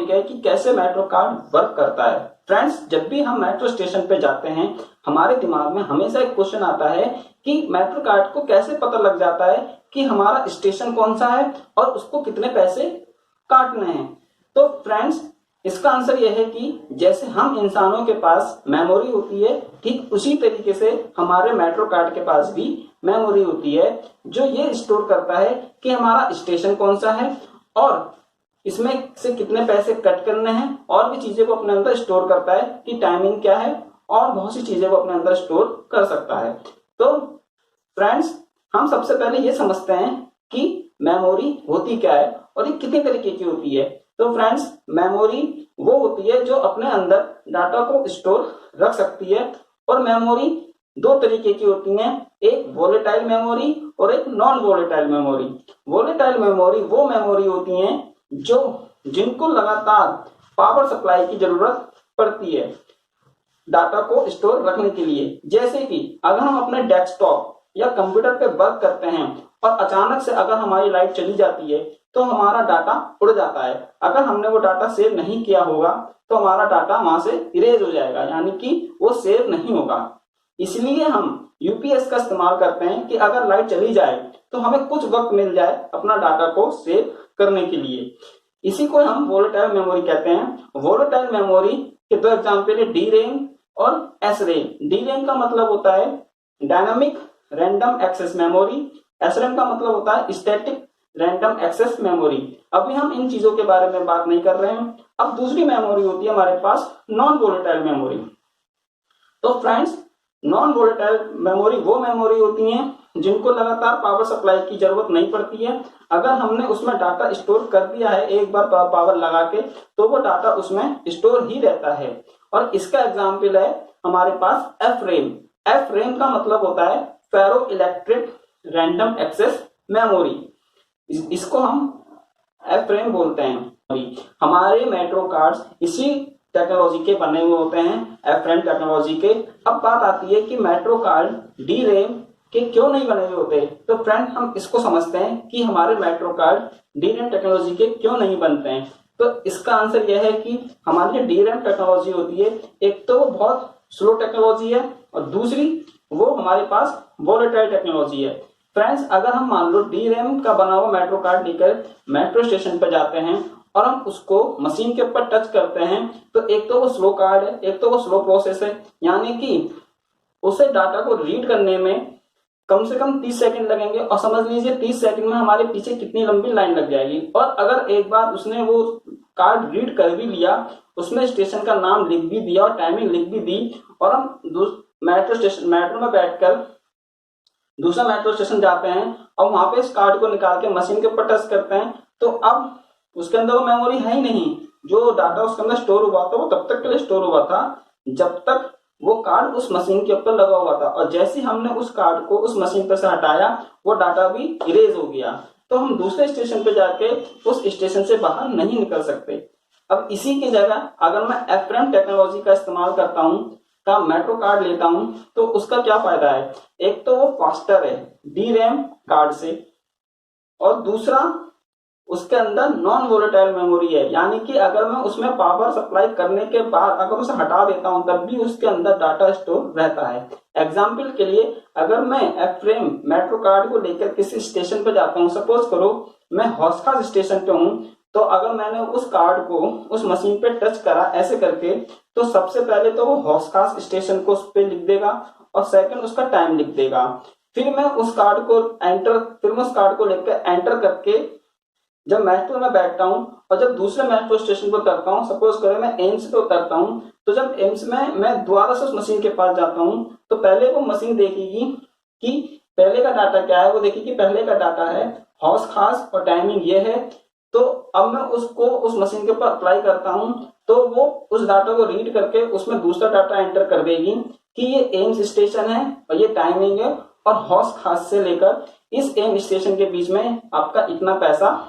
Topic है कि कैसे मेट्रो कार्ड वर्क करता है। फ्रेंड्स, जब भी हम मेट्रो स्टेशन पे जाते हैं हमारे दिमाग में हमेशा एक क्वेश्चन आता है कि मेट्रो कार्ड को कैसे पता लग जाता है कि हमारा स्टेशन कौन सा है और उसको कितने पैसे काटने हैं। तो फ्रेंड्स, इसका आंसर यह है कि जैसे हम इंसानों के पास मेमोरी होती है, ठीक उसी तरीके से हमारे मेट्रो कार्ड के पास भी मेमोरी होती है, जो ये स्टोर करता है कि हमारा स्टेशन कौन सा है और इसमें से कितने पैसे कट करने हैं, और भी चीजें को अपने अंदर स्टोर करता है कि टाइमिंग क्या है, और बहुत सी चीजें को अपने अंदर स्टोर कर सकता है। तो फ्रेंड्स, हम सबसे पहले ये समझते हैं कि मेमोरी होती क्या है और ये कितने तरीके की होती है। तो फ्रेंड्स, मेमोरी वो होती है जो अपने अंदर डाटा को स्टोर रख सकती है, और मेमोरी दो तरीके की होती हैं, एक वोलेटाइल मेमोरी और एक non volatile memory. Volatile memory वो मेमोरी होती हैं जो जिनको लगातार पावर सप्लाई की जरूरत पड़ती है डाटा को स्टोर रखने के लिए। जैसे कि अगर हम अपने डेस्कटॉप या कंप्यूटर पे वर्क करते हैं और अचानक से अगर हमारी लाइट चली जाती है तो हमारा डाटा उड़ जाता है। अगर हमने वो डाटा सेव नहीं किया होगा तो हमारा डाटा वहां से इरेज हो जाएगा, यानी कि वो सेव नहीं होगा। इसलिए हम यूपीएस का इस्तेमाल करते हैं कि अगर लाइट चली जाए तो हमें कुछ वक्त मिल जाए अपना डाटा को सेव करने के लिए। इसी को हम वोलेटाइल मेमोरी कहते हैं। वोलेटाइल मेमोरी के दो एग्जाम्पल है, डी रैम और एस रैम। डी रैम का मतलब होता है dynamic random access memory, S RAM का मतलब होता है स्टैटिक रैंडम एक्सेस मेमोरी। अभी हम इन चीजों के बारे में बात नहीं कर रहे हैं। अब दूसरी मेमोरी होती है हमारे पास नॉन वोलेटाइल मेमोरी। तो फ्रेंड्स, नॉन वोलेटाइल मेमोरी वो मेमोरी होती हैं जिनको लगातार पावर सप्लाई की जरूरत नहीं पड़ती है। अगर हमने उसमें डाटा स्टोर कर दिया है एक बार पावर लगा के, तो वो डाटा उसमें स्टोर ही रहता है। और इसका एग्जाम्पल है हमारे पास एफ रैम। एफ रैम का मतलब होता है ferro electric random access memory. इसको हम एफ रैम बोलते हैं। हमारे मेट्रो कार्ड्स इसी टेक्नोलॉजी के बने हुए होते हैं, एफ रैम टेक्नोलॉजी के। अब बात आती है कि मेट्रो कार्ड डी रैम के क्यों नहीं बने हुए होते। तो फ्रेंड, हम इसको समझते हैं कि हमारे metro card D RAM technology के क्यों नहीं बनते हैं। तो इसका आंसर यह है कि हमारी जो डी रैम टेक्नोलॉजी होती है, एक तो वो बहुत स्लो टेक्नोलॉजी है और दूसरी वो हमारे पास वोलेटाइल टेक्नोलॉजी है। फ्रेंड्स, अगर हम मान लो डी रैम का बना हुआ मेट्रो कार्ड लेकर मेट्रो स्टेशन पर जाते हैं और हम उसको मशीन के ऊपर टच करते हैं, तो एक तो वो स्लो कार्ड है, एक तो वो स्लो प्रोसेस है, यानी कि उसे डाटा को रीड करने में कम से कम 30 सेकंड लगेंगे। और समझ लीजिए 30 सेकंड में हमारे पीछे कितनी लंबी लाइन लग जाएगी। और अगर एक बार उसने वो कार्ड रीड कर भी लिया, उसमें स्टेशन का नाम लिख भी दिया और टाइमिंग लिख भी दी, और हम मेट्रो में बैठकर दूसरा मेट्रो स्टेशन जाते हैं और वहां पे इस कार्ड को निकाल के मशीन के ऊपर टच करते हैं, तो अब उसके अंदर वो मेमोरी है ही नहीं। जो डाटा उसके अंदर स्टोर हुआ था वो तब तक के लिए स्टोर हुआ था जब तक वो कार्ड उस मशीन के ऊपर लगा हुआ था, और जैसे ही हमने उस कार्ड को उस मशीन पर से हटाया वो डाटा भी इरेज हो गया। तो हम दूसरे स्टेशन पे जाके उस स्टेशन से बाहर नहीं निकल सकते। अब इसी की जगह अगर मैं एफ रैम टेक्नोलॉजी का इस्तेमाल करता हूँ, का मेट्रो कार्ड लेता हूं, तो उसका क्या फायदा है। एक तो वो फास्टर है डी रैम कार्ड से, और दूसरा उसके अंदर नॉन वोलेटाइल मेमोरी है, यानी कि अगर मैं उसमें पावर सप्लाई करने के बाद अगर उसे हटा देता हूं तब भी उसके अंदर डाटा स्टोर रहता है। एग्जाम्पल के लिए, अगर मैं एफ रैम मेट्रो कार्ड को लेकर किसी स्टेशन पर जाता हूं, सपोज करो मैं हौसखास स्टेशन पे हूं, तो अगर मैंने उस कार्ड को उस मशीन पे टच करा ऐसे करके, तो सबसे पहले तो वो हौसखास स्टेशन को उस पे लिख देगा और सेकंड उसका टाइम लिख देगा। फिर मैं उस कार्ड को लेकर एंटर करके जब मेट्रो में बैठता हूँ और जब दूसरे मेट्रो स्टेशन पर उतरता हूँ, सपोज करें मैं एम्स पे उतरता हूँ, तो जब एम्स में मैं दोबारा से उस मशीन के पास जाता हूँ, तो पहले वो मशीन देखेगी कि पहले का डाटा क्या है। वो देखेगी पहले का डाटा है हौसखास और टाइमिंग ये है। तो अब मैं उसको उस मशीन के ऊपर अप्लाई करता हूं, तो वो उस डाटा को रीड करके उसमें दूसरा डाटा एंटर कर देगी कि ये एम्स स्टेशन है और ये टाइमिंग है, और हौसखास से लेकर इस एम स्टेशन के बीच में आपका इतना पैसा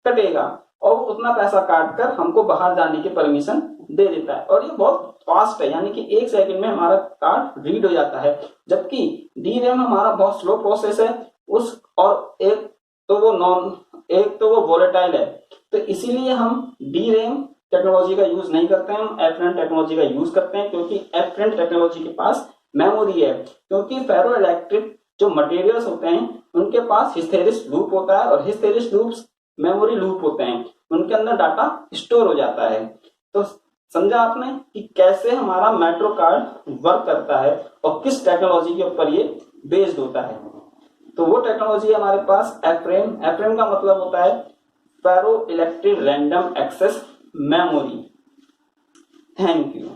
कटेगा, और उतना पैसा काट कर हमको बाहर जाने की परमिशन दे देता है। और ये बहुत फास्ट है, यानी कि 1 सेकंड में हमारा कार्ड रीड हो जाता है। जबकि डी रैम हमारा बहुत स्लो प्रोसेस है। और एक तो वो नॉन एक तो वो वोलेटाइल है, तो इसीलिए हम DRAM टेक्नोलॉजी का यूज नहीं करते हैं, हम FRAM टेक्नोलॉजी का यूज करते हैं, क्योंकि FRAM टेक्नोलॉजी के पास मेमोरी है। क्योंकि फेरो इलेक्ट्रिक जो मटेरियल्स होते हैं उनके पास हिस्टेरिस लूप होता है, और हिस्टेरिस लूप्स मेमोरी लूप होते हैं, उनके अंदर डाटा स्टोर हो जाता है। तो समझा आपने कि कैसे हमारा मेट्रो कार्ड वर्क करता है और किस टेक्नोलॉजी के ऊपर ये बेस्ड होता है। तो वो टेक्नोलॉजी है हमारे पास FRAM। FRAM का मतलब होता है ferro electric random access memory. Thank you.